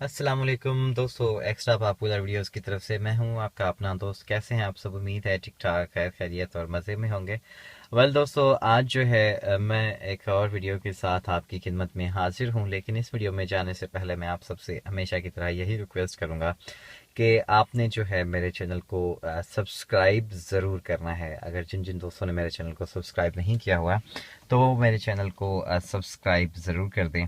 अस्सलाम वालेकुम दोस्तों, एक्स्ट्रा पॉपुलर वीडियोस की तरफ से मैं हूं आपका अपना दोस्त। कैसे हैं आप सब? उम्मीद है ठीक ठाक, खैर खैरियत और मज़े में होंगे। दोस्तों, आज जो है मैं एक और वीडियो के साथ आपकी खिदमत में हाजिर हूं। लेकिन इस वीडियो में जाने से पहले मैं आप सबसे हमेशा की तरह यही रिक्वेस्ट करूंगा कि आपने जो है मेरे चैनल को सब्सक्राइब ज़रूर करना है। अगर जिन जिन दोस्तों ने मेरे चैनल को सब्सक्राइब नहीं किया हुआ तो वो मेरे चैनल को सब्सक्राइब ज़रूर कर दें।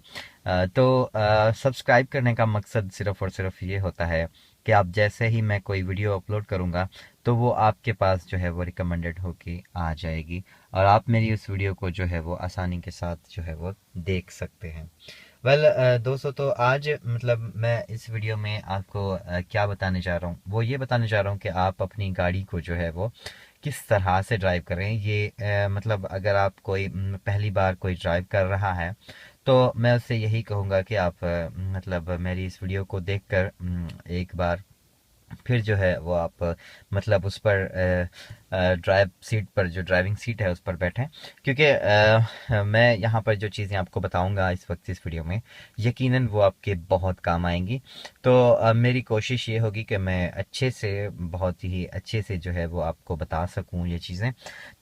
सब्सक्राइब करने का मकसद सिर्फ़ और सिर्फ ये होता है कि आप जैसे ही मैं कोई वीडियो अपलोड करूँगा तो वो आपके पास जो है वो रिकमेंडेड होके आ जाएगी और आप मेरी उस वीडियो को जो है वो आसानी के साथ जो है वो देख सकते हैं। दोस्तों, तो आज मतलब मैं इस वीडियो में आपको क्या बताने जा रहा हूँ, वो ये बताने जा रहा हूँ कि आप अपनी गाड़ी को जो है वो किस तरह से ड्राइव करें। ये मतलब अगर आप कोई पहली बार कोई ड्राइव कर रहा है तो मैं उससे यही कहूँगा कि आप मतलब मेरी इस वीडियो को देखकर एक बार फिर जो है वो आप मतलब उस पर ड्राइव सीट पर, जो ड्राइविंग सीट है उस पर बैठें। क्योंकि मैं यहाँ पर जो चीज़ें आपको बताऊँगा इस वक्त इस वीडियो में, यकीनन वो आपके बहुत काम आएंगी। तो मेरी कोशिश ये होगी कि मैं अच्छे से, बहुत ही अच्छे से जो है वो आपको बता सकूँ ये चीज़ें।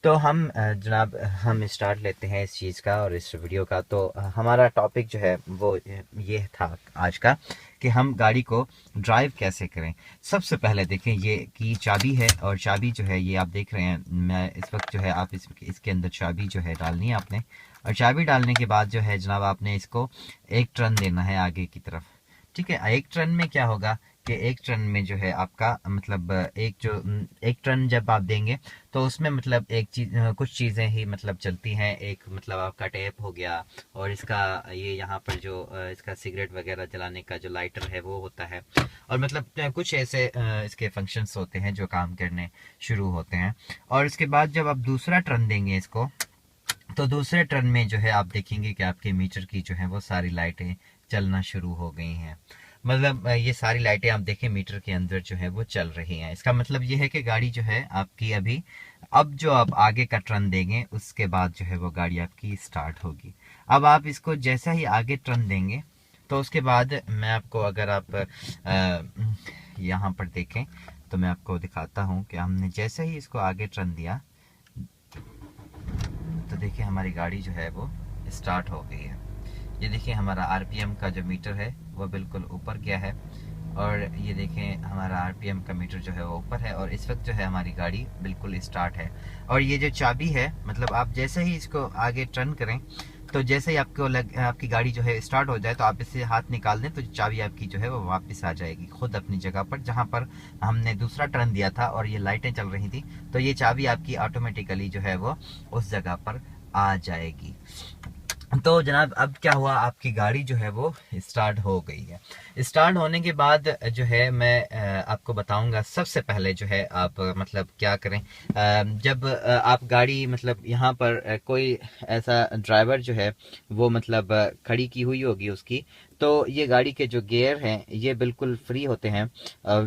तो हम जनाब हम स्टार्ट लेते हैं इस चीज़ का और इस वीडियो का। तो हमारा टॉपिक जो है वो ये था आज का कि हम गाड़ी को ड्राइव कैसे करें। सबसे पहले देखें, ये की चाबी है और चाबी जो है ये आप देख रहे हैं, मैं इस वक्त जो है आप इसके अंदर चाबी जो है डालनी है आपने। और चाबी डालने के बाद जो है जनाब आपने इसको एक टर्न देना है आगे की तरफ। ठीक है, एक टर्न में क्या होगा कि एक टर्न में जो है आपका मतलब एक टर्न जब आप देंगे तो उसमें मतलब एक चीज, कुछ चीज़ें ही मतलब चलती हैं। एक मतलब आपका टेप हो गया और इसका ये यहाँ पर जो इसका सिगरेट वगैरह जलाने का जो लाइटर है वो होता है। और मतलब कुछ ऐसे इसके फंक्शंस होते हैं जो काम करने शुरू होते हैं। और इसके बाद जब आप दूसरा टर्न देंगे इसको, तो दूसरे टर्न में जो है आप देखेंगे कि आपके मीटर की जो है वो सारी लाइटें चलना शुरू हो गई हैं। मतलब ये सारी लाइटें आप देखें मीटर के अंदर जो है वो चल रही हैं। इसका मतलब ये है कि गाड़ी जो है आपकी अभी, अब जो आप आगे का टर्न देंगे उसके बाद जो है वो गाड़ी आपकी स्टार्ट होगी। अब आप इसको जैसा ही आगे टर्न देंगे तो उसके बाद मैं आपको, अगर आप यहाँ पर देखें तो मैं आपको दिखाता हूँ कि हमने जैसे ही इसको आगे टर्न दिया तो देखिए हमारी गाड़ी जो है वो स्टार्ट हो गई है। ये देखिए हमारा आरपीएम का जो मीटर है वो बिल्कुल ऊपर गया है। और ये देखें हमारा आरपीएम का मीटर जो है वो ऊपर है और इस वक्त जो है हमारी गाड़ी बिल्कुल स्टार्ट है। और ये जो चाबी है, मतलब आप जैसे ही इसको आगे टर्न करें तो जैसे ही आपकी गाड़ी जो है स्टार्ट हो जाए तो आप इससे हाथ निकाल दें तो चाबी आपकी जो है वो वापस आ जाएगी खुद अपनी जगह पर, जहाँ पर हमने दूसरा टर्न दिया था और ये लाइटें चल रही थी। तो ये चाबी आपकी ऑटोमेटिकली जो है वो उस जगह पर आ जाएगी। तो जनाब अब क्या हुआ, आपकी गाड़ी जो है वो स्टार्ट हो गई है। स्टार्ट होने के बाद जो है मैं आपको बताऊंगा सबसे पहले जो है आप मतलब क्या करें। जब आप गाड़ी मतलब यहाँ पर कोई ऐसा ड्राइवर जो है वो मतलब खड़ी की हुई होगी उसकी, तो ये गाड़ी के जो गियर हैं ये बिल्कुल फ्री होते हैं।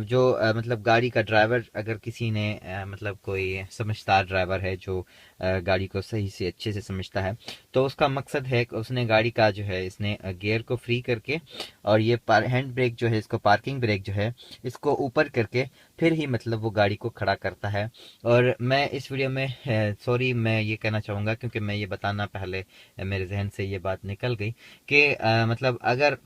जो मतलब गाड़ी का ड्राइवर, अगर किसी ने मतलब कोई समझदार ड्राइवर है जो गाड़ी को सही से अच्छे से समझता है, तो उसका मकसद है कि उसने गाड़ी का जो है इसने गियर को फ्री करके और ये हैंड ब्रेक जो है, इसको पार्किंग ब्रेक जो है इसको ऊपर करके फिर ही मतलब वो गाड़ी को खड़ा करता है। और मैं इस वीडियो में सॉरी मैं ये कहना चाहूँगा क्योंकि मैं ये बताना पहले मेरे जहन से ये बात निकल गई कि मतलब अगर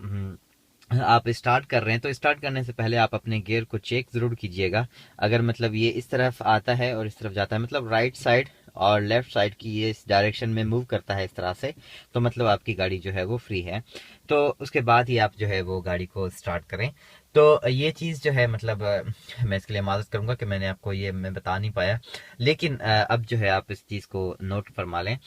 आप स्टार्ट कर रहे हैं तो स्टार्ट करने से पहले आप अपने गियर को चेक ज़रूर कीजिएगा। अगर मतलब ये इस तरफ आता है और इस तरफ जाता है, मतलब राइट साइड और लेफ्ट साइड की ये इस डायरेक्शन में मूव करता है इस तरह से, तो मतलब आपकी गाड़ी जो है वो फ्री है। तो उसके बाद ही आप जो है वो गाड़ी को स्टार्ट करें। तो ये चीज़ जो है मतलब मैं इसके लिए माजरत करूंगा कि मैंने आपको ये मैं बता नहीं पाया। लेकिन अब जो है आप इस चीज़ को नोट फरमा लें।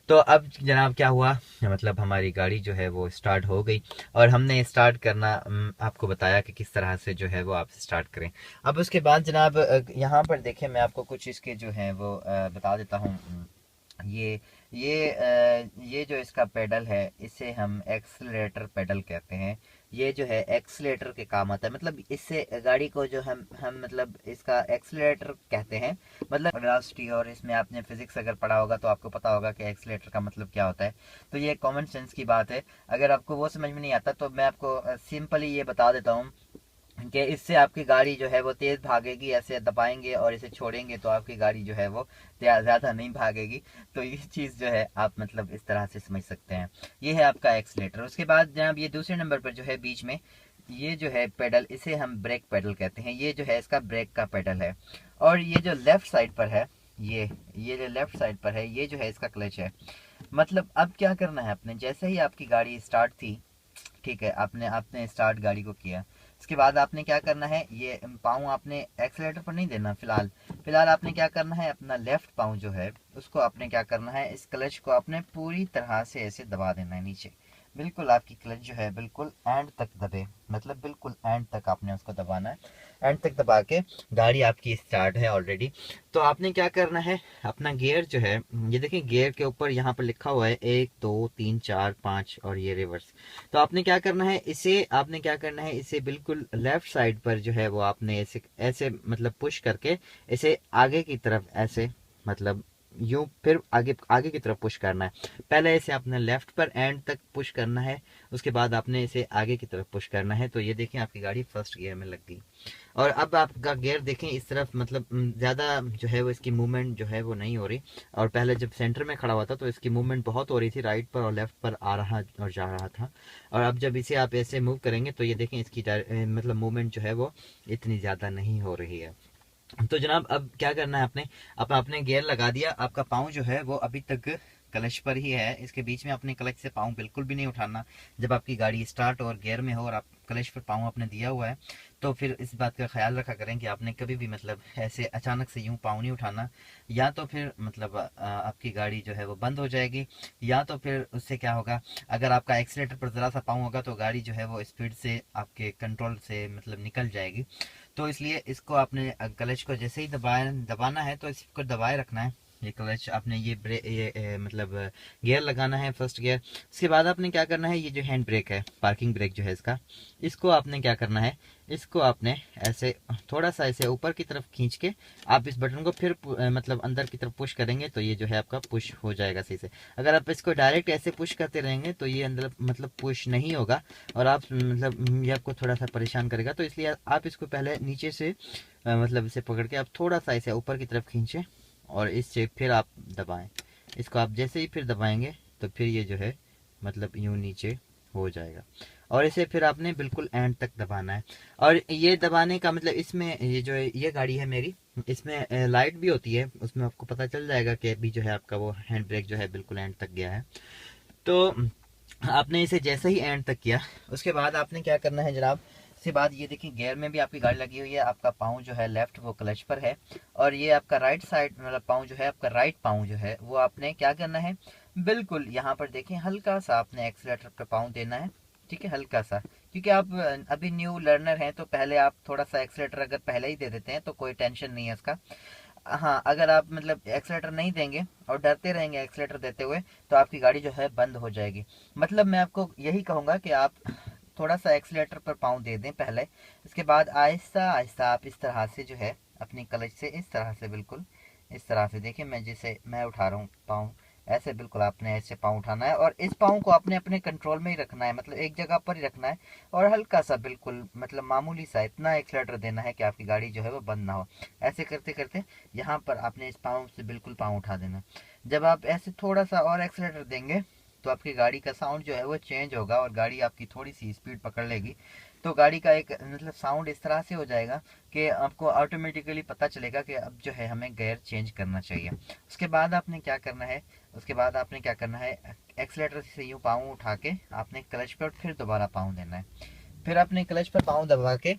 तो अब जनाब क्या हुआ, मतलब हमारी गाड़ी जो है वो स्टार्ट हो गई और हमने स्टार्ट करना आपको बताया कि किस तरह से जो है वो आप स्टार्ट करें। अब उसके बाद जनाब यहाँ पर देखें, मैं आपको कुछ इसके जो है वो बता देता हूँ। ये ये जो इसका पेडल है इसे हम एक्सीलरेटर पेडल कहते हैं। ये जो है एक्सीलेटर के काम आता है, मतलब इससे गाड़ी को जो हम मतलब इसका एक्सीलरेटर कहते हैं। मतलब वेलोसिटी, और इसमें आपने फिजिक्स अगर पढ़ा होगा तो आपको पता होगा कि एक्सीलरेटर का मतलब क्या होता है। तो ये कॉमन सेंस की बात है। अगर आपको वो समझ में नहीं आता तो मैं आपको सिंपली ये बता देता हूँ कि इससे आपकी गाड़ी जो है वो तेज भागेगी। ऐसे दबाएंगे और इसे छोड़ेंगे तो आपकी गाड़ी जो है वो ज्यादा नहीं भागेगी। तो ये चीज जो है आप मतलब इस तरह से समझ सकते हैं। ये है आपका एक्सीलेटर। उसके बाद जनाब ये दूसरे नंबर पर जो है बीच में ये जो है पेडल, इसे हम ब्रेक पेडल कहते हैं। ये जो है इसका ब्रेक का पेडल है। और ये जो लेफ्ट साइड पर है, ये जो लेफ्ट साइड पर है ये जो है इसका क्लच है। मतलब अब क्या करना है, आपने जैसे ही आपकी गाड़ी स्टार्ट थी, ठीक है, आपने आपने स्टार्ट गाड़ी को किया, इसके बाद आपने क्या करना है, ये पाँव आपने एक्सीलेटर पर नहीं देना। फिलहाल फिलहाल आपने क्या करना है, अपना लेफ्ट पाँव जो है उसको आपने क्या करना है, इस क्लच को आपने पूरी तरह से ऐसे दबा देना है नीचे। बिल्कुल आपकी क्लच जो है बिल्कुल एंड तक दबे, मतलब बिल्कुल एंड तक आपने उसको दबाना है। एंड तक दबा के गाड़ी आपकी स्टार्ट है ऑलरेडी। तो आपने क्या करना है, अपना गियर जो है, ये देखिए गियर के ऊपर यहाँ पर लिखा हुआ है 1 2 3 4 5 और ये रिवर्स। तो आपने क्या करना है, इसे बिल्कुल लेफ्ट साइड पर जो है वो आपने ऐसे ऐसे मतलब पुश करके इसे आगे की तरफ ऐसे मतलब यूं फिर आगे आगे की तरफ पुश करना है। पहले इसे आपने लेफ्ट पर एंड तक पुश करना है, उसके बाद आपने इसे आगे की तरफ पुश करना है। तो ये देखें आपकी गाड़ी फर्स्ट गियर में लग गई। और अब आपका गियर देखें इस तरफ, मतलब ज़्यादा जो है वो इसकी मूवमेंट जो है वो नहीं हो रही। और पहले जब सेंटर में खड़ा हुआ था तो इसकी मूवमेंट बहुत हो रही थी, राइट पर और लेफ्ट पर आ रहा और जा रहा था। और अब जब इसे आप ऐसे मूव करेंगे तो ये देखें इसकी मतलब मूवमेंट जो है वो इतनी ज़्यादा नहीं हो रही है। तो जनाब अब क्या करना है, आपने गियर लगा दिया, आपका पाँव जो है वो अभी तक क्लच पर ही है। इसके बीच में अपने क्लच से पाँव बिल्कुल भी नहीं उठाना। जब आपकी गाड़ी स्टार्ट और गियर में हो और आप क्लच पर पाँव आपने दिया हुआ है तो फिर इस बात का ख्याल रखा करें कि आपने कभी भी मतलब ऐसे अचानक से यूं पाँव नहीं उठाना। या तो फिर मतलब आपकी गाड़ी जो है वो बंद हो जाएगी, या तो फिर उससे क्या होगा, अगर आपका एक्सीलेटर पर ज़रा सा पाँव होगा तो गाड़ी जो है वो स्पीड से आपके कंट्रोल से मतलब निकल जाएगी। तो इसलिए इसको आपने क्लच को जैसे ही दबाना है तो इसको दबाए रखना है। ये क्लच आपने मतलब गियर लगाना है, फर्स्ट गियर। उसके बाद आपने क्या करना है, ये जो हैंड ब्रेक है, पार्किंग ब्रेक जो है इसका, इसको आपने क्या करना है, इसको आपने ऐसे थोड़ा सा ऐसे ऊपर की तरफ खींच के आप इस बटन को फिर मतलब अंदर की तरफ पुश करेंगे तो ये जो है आपका पुश हो जाएगा सही से। अगर आप इसको डायरेक्ट ऐसे पुश करते रहेंगे तो ये अंदर मतलब पुश नहीं होगा और आप मतलब ये आपको थोड़ा सा परेशान करेगा। तो इसलिए आप इसको पहले नीचे से मतलब इसे पकड़ के आप थोड़ा सा इसे ऊपर की तरफ खींचें और इससे फिर आप दबाएं। इसको आप जैसे ही फिर दबाएंगे तो फिर ये जो है मतलब यूं नीचे हो जाएगा। और इसे फिर आपने बिल्कुल एंड तक दबाना है। और ये दबाने का मतलब इसमें ये जो है ये गाड़ी है मेरी, इसमें लाइट भी होती है, उसमें आपको पता चल जाएगा कि अभी जो है आपका वो हैंड ब्रेक जो है बिल्कुल एंड तक गया है। तो आपने इसे जैसे ही एंड तक किया उसके बाद आपने क्या करना है जनाब, इसके बाद ये देखिए गियर में भी आपकी गाड़ी लगी हुई है, आपका पाँव जो है लेफ्ट वो क्लच पर है। और ये आपका राइट साइड मतलब पाँव जो है, आपका राइट पाँव जो है वो आपने क्या करना है, बिल्कुल यहाँ पर देखें हल्का सा आपने एक्सीलेटर पर पाँव देना है। ठीक है, हल्का सा, क्योंकि आप अभी न्यू लर्नर हैं तो पहले आप थोड़ा सा एक्सीलेटर अगर पहले ही दे देते हैं तो कोई टेंशन नहीं है उसका। हाँ, अगर आप मतलब एक्सीलेटर नहीं देंगे और डरते रहेंगे एक्सीलेटर देते हुए तो आपकी गाड़ी जो है बंद हो जाएगी। मतलब मैं आपको यही कहूँगा कि आप थोड़ा सा एक्सीलेटर पर पाँव दे दें पहले, इसके बाद आहिस्ता आहिस्ता आप इस तरह से जो है अपनी क्लच से इस तरह से बिल्कुल इस तरह से देखिए, मैं जैसे मैं उठा रहा हूँ पाँव, ऐसे बिल्कुल आपने ऐसे पाँव उठाना है और इस पाँव को आपने अपने कंट्रोल में ही रखना है, मतलब एक जगह पर ही रखना है। और हल्का सा बिल्कुल मतलब मामूली सा इतना एक्सीलेटर देना है कि आपकी गाड़ी जो है वो बंद ना हो। ऐसे करते करते यहाँ पर आपने इस पाँव से बिल्कुल पाँव उठा देना। जब आप ऐसे थोड़ा सा और एक्सीलेटर देंगे तो आपकी गाड़ी का साउंड जो है वो चेंज होगा और गाड़ी आपकी थोड़ी सी स्पीड पकड़ लेगी। तो गाड़ी का एक मतलब साउंड इस तरह से हो जाएगा कि आपको ऑटोमेटिकली पता चलेगा कि अब जो है हमें गियर चेंज करना चाहिए। उसके बाद आपने क्या करना है, एक्सीलेटर से यूँ पाँव उठा के आपने क्लच पर फिर दोबारा पाँव देना है। फिर आपने क्लच पर पाँव दबा के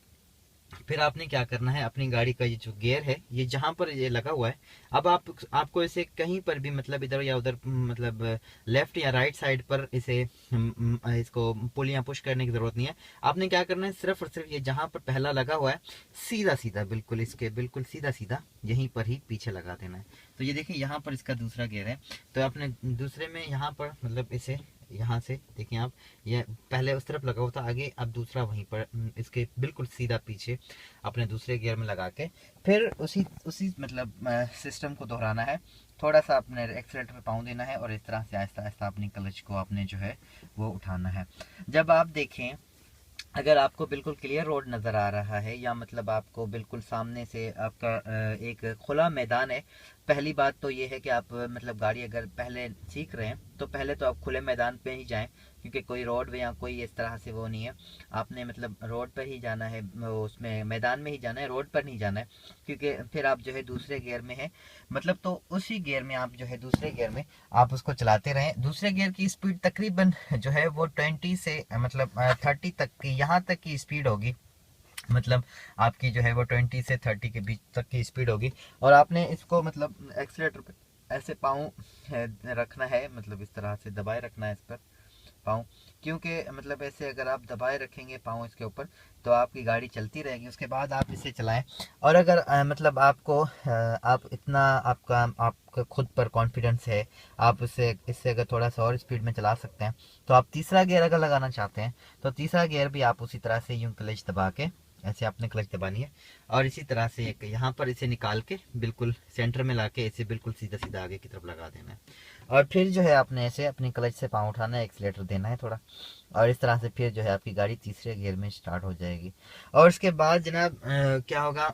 फिर आपने क्या करना है, अपनी गाड़ी का ये जो गियर है ये जहाँ पर ये लगा हुआ है, अब आपको इसे कहीं पर भी मतलब इधर या उधर मतलब लेफ्ट या राइट साइड पर इसे इसको पुल या पुश करने की ज़रूरत नहीं है। आपने क्या करना है, सिर्फ और सिर्फ ये जहाँ पर पहला लगा हुआ है सीधा सीधा बिल्कुल इसके बिल्कुल सीधा सीधा यहीं पर ही पीछे लगा देना है। तो ये देखिए यहाँ पर इसका दूसरा गियर है, तो आपने दूसरे में यहाँ पर मतलब इसे यहाँ से देखिए आप, ये पहले उस तरफ लगा हुआ था आगे, अब दूसरा वहीं पर इसके बिल्कुल सीधा पीछे अपने दूसरे गियर में लगा के फिर उसी उसी मतलब सिस्टम को दोहराना है। थोड़ा सा अपने एक्सीलेटर पे पाँव देना है और इस तरह से आहिस्ता आहिस्ता अपनी क्लच को आपने जो है वो उठाना है। जब आप देखें, अगर आपको बिल्कुल क्लियर रोड नज़र आ रहा है या मतलब आपको बिल्कुल सामने से आपका एक खुला मैदान है, पहली बात तो ये है कि आप मतलब गाड़ी अगर पहले सीख रहे हैं तो पहले तो आप खुले मैदान पे ही जाएं, क्योंकि कोई रोड या कोई इस तरह से वो नहीं है। आपने मतलब रोड पर ही जाना है, उसमें मैदान में ही जाना है, रोड पर नहीं जाना है, क्योंकि फिर आप जो है दूसरे गियर में है मतलब, तो उसी गियर में आप जो है दूसरे गियर में आप उसको चलाते रहें। दूसरे गियर की स्पीड तकरीबन जो है वो 20 से मतलब 30 तक की, यहाँ तक की स्पीड होगी, मतलब आपकी जो है वो 20 से 30 के बीच तक की स्पीड होगी। और आपने इसको मतलब एक्सीलेटर पे ऐसे पाँव रखना है, मतलब इस तरह से दबाए रखना है इस पर पाँव, क्योंकि मतलब ऐसे अगर आप दबाए रखेंगे पाँव इसके ऊपर तो आपकी गाड़ी चलती रहेगी, उसके बाद आप इसे चलाएं। और अगर मतलब आपको आप इतना आपका खुद पर कॉन्फिडेंस है, आप इससे अगर थोड़ा सा और स्पीड में चला सकते हैं, तो आप तीसरा गियर अगर लगाना चाहते हैं तो तीसरा गियर भी आप उसी तरह से यूं क्लच दबा के ऐसे आपने क्लच दबानी है और इसी तरह से एक यहाँ पर इसे निकाल के बिल्कुल सेंटर में लाके इसे बिल्कुल सीधा सीधा आगे की तरफ लगा देना है। और फिर जो है आपने ऐसे अपनी क्लच से पाँव उठाना है, एक्सीलेटर देना है थोड़ा, और इस तरह से फिर जो है आपकी गाड़ी तीसरे गियर में स्टार्ट हो जाएगी। और उसके बाद जनाब क्या होगा,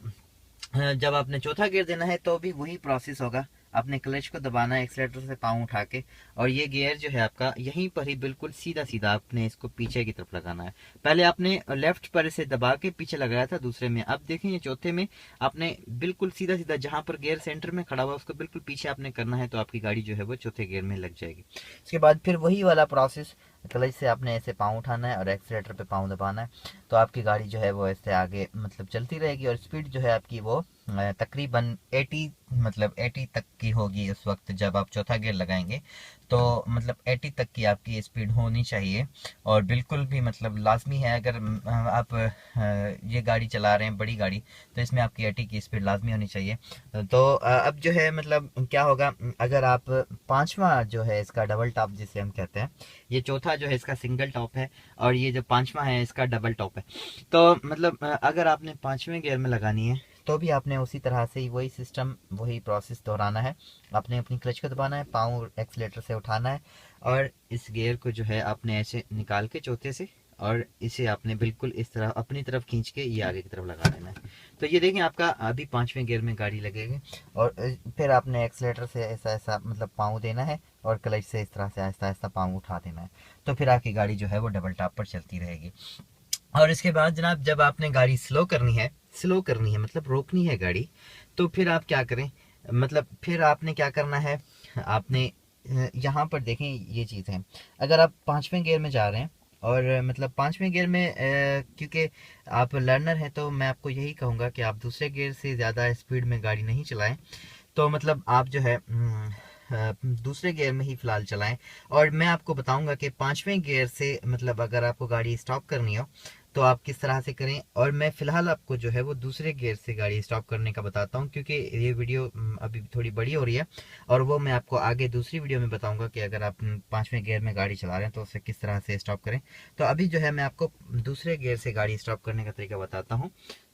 जब आपने चौथा गियर देना है तो भी वही प्रोसेस होगा, आपने क्लच को दबाना है एक्सीलेटर से पाँव उठा के, और ये गियर जो है आपका यहीं पर ही बिल्कुल सीधा सीधा आपने इसको पीछे की तरफ लगाना है। पहले आपने लेफ्ट पर इसे दबा के पीछे लगाया था दूसरे में, अब देखें ये चौथे में आपने बिल्कुल सीधा सीधा जहां पर गियर सेंटर में खड़ा हुआ उसको बिल्कुल पीछे आपने करना है, तो आपकी गाड़ी जो है वो चौथे गियर में लग जाएगी। उसके बाद फिर वही वाला प्रोसेस, क्लच से आपने ऐसे पाँव उठाना है और एक्सीलेटर पे पाँव दबाना है, तो आपकी गाड़ी जो है वो ऐसे आगे मतलब चलती रहेगी। और स्पीड जो है आपकी वो तकरीबन 80 मतलब 80 तक की होगी उस वक्त जब आप चौथा गियर लगाएंगे, तो मतलब 80 तक की आपकी स्पीड होनी चाहिए। और बिल्कुल भी मतलब लाजमी है, अगर आप ये गाड़ी चला रहे हैं बड़ी गाड़ी, तो इसमें आपकी 80 की स्पीड लाजमी होनी चाहिए। तो अब जो है मतलब क्या होगा, अगर आप पांचवा जो है इसका डबल टॉप जिसे हम कहते हैं, ये चौथा जो है इसका सिंगल टॉप है और ये जो पांचवा है इसका डबल टॉप है। तो मतलब अगर आपने पांचवें गियर में लगानी है तो भी आपने उसी तरह से ही वही सिस्टम वही प्रोसेस दोहराना है। आपने अपनी क्लच को दबाना है, पाँव एक्सीलेटर से उठाना है और इस गियर को जो है आपने ऐसे निकाल के चौथे से, और इसे आपने बिल्कुल इस तरह अपनी तरफ खींच के ये आगे की तरफ लगा देना है। तो ये देखें आपका अभी पांचवें गियर में गाड़ी लगेगी, और फिर आपने एक्सीलेटर से ऐसा ऐसा मतलब पाँव देना है और क्लच से इस तरह से आहिस्ता आहिस्ता पाँव उठा देना है, तो फिर आपकी गाड़ी जो है वो डबल टॉप पर चलती रहेगी। और इसके बाद जनाब जब आपने गाड़ी स्लो करनी है मतलब रोकनी है गाड़ी, तो फिर आप क्या करें, मतलब फिर आपने क्या करना है, आपने यहाँ पर देखें ये चीज़ है, अगर आप पांचवें गियर में जा रहे हैं और मतलब पांचवें गियर में क्योंकि आप लर्नर हैं तो मैं आपको यही कहूँगा कि आप दूसरे गियर से ज़्यादा स्पीड में गाड़ी नहीं चलाएं, तो मतलब आप जो है दूसरे गियर में ही फिलहाल चलाएं। और मैं आपको बताऊंगा कि पांचवें गियर से मतलब अगर आपको गाड़ी स्टॉप करनी हो तो आप किस तरह से करें, और मैं फिलहाल आपको जो है वो दूसरे गियर से गाड़ी स्टॉप करने का बताता हूं, क्योंकि ये वीडियो अभी थोड़ी बड़ी हो रही है और वो मैं आपको आगे दूसरी वीडियो में बताऊंगा कि अगर आप पांचवें गियर में गाड़ी चला रहे हैं तो उसे किस तरह से स्टॉप करें। तो अभी जो है मैं आपको दूसरे गियर से गाड़ी स्टॉप करने का तरीका बताता हूँ।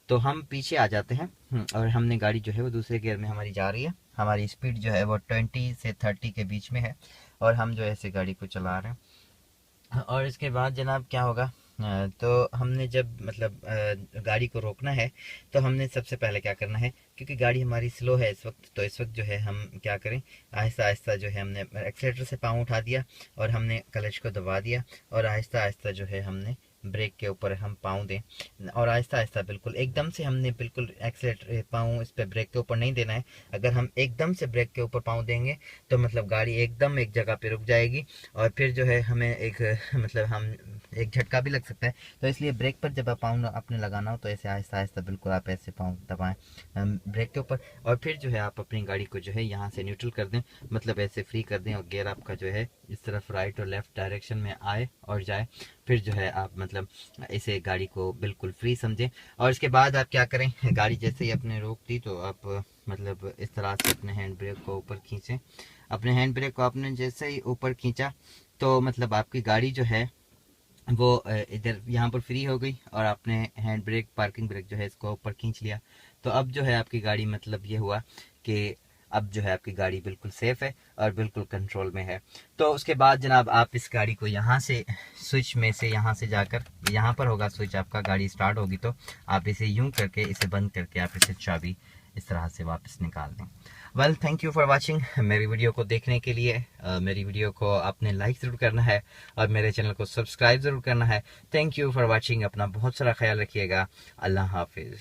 तो हम पीछे आ जाते हैं और हमने गाड़ी जो है वो दूसरे गियर में हमारी जा रही है, हमारी स्पीड जो है वो 20 से 30 के बीच में है और हम जो है ऐसे गाड़ी को चला रहे हैं। और इसके बाद जनाब क्या होगा, तो हमने जब मतलब गाड़ी को रोकना है तो हमने सबसे पहले क्या करना है, क्योंकि गाड़ी हमारी स्लो है इस वक्त, तो इस वक्त जो है हम क्या करें, आहिस्ता आहिस्ता जो है हमने एक्सीलेटर से पाँव उठा दिया और हमने क्लच को दबा दिया और आहिस्ता आहिस्ता जो है हमने ब्रेक के ऊपर हम पाँव दें और आहिस्ता आहिस्ता, बिल्कुल एकदम से हमने बिल्कुल एक्सीलेटर पाँव इस पे ब्रेक के ऊपर नहीं देना है। अगर हम एकदम से ब्रेक के ऊपर पाँव देंगे तो मतलब गाड़ी एकदम एक जगह पे रुक जाएगी और फिर जो है हमें एक मतलब हम एक झटका भी लग सकता है। तो इसलिए ब्रेक पर जब आप पाँव अपने लगाना हो तो ऐसे आहिस्ता आहिस्ता बिल्कुल आप ऐसे पाँव दबाएं ब्रेक के ऊपर, और फिर जो है आप अपनी गाड़ी को जो है यहाँ से न्यूट्रल कर दें, मतलब ऐसे फ्री कर दें और गियर आपका जो है इस तरफ राइट और लेफ्ट डायरेक्शन में आए और जाए। फिर जो है आप मतलब इसे गाड़ी को बिल्कुल फ्री समझें और इसके बाद आप क्या करें, गाड़ी जैसे ही आपने रोक दी तो आप मतलब इस तरह से अपने हैंड ब्रेक को ऊपर खींचें। अपने हैंड ब्रेक को आपने जैसे ही ऊपर खींचा तो मतलब आपकी गाड़ी जो है वो इधर यहाँ पर फ्री हो गई और आपने हैंड ब्रेक पार्किंग ब्रेक जो है इसको ऊपर खींच लिया। तो अब जो है आपकी गाड़ी मतलब ये हुआ कि अब जो है आपकी गाड़ी बिल्कुल सेफ है और बिल्कुल कंट्रोल में है। तो उसके बाद जनाब आप इस गाड़ी को यहाँ से स्विच में से यहाँ से जाकर यहाँ पर होगा स्विच आपका, गाड़ी स्टार्ट होगी तो आप इसे यूं करके इसे बंद करके आप इसे चाबी इस तरह से वापस निकाल दें। Well, thank you for watching. मेरी वीडियो को देखने के लिए मेरी वीडियो को आपने लाइक ज़रूर करना है और मेरे चैनल को सब्सक्राइब ज़रूर करना है। Thank you for watching. अपना बहुत सारा ख्याल रखिएगा। अल्लाह हाफिज़।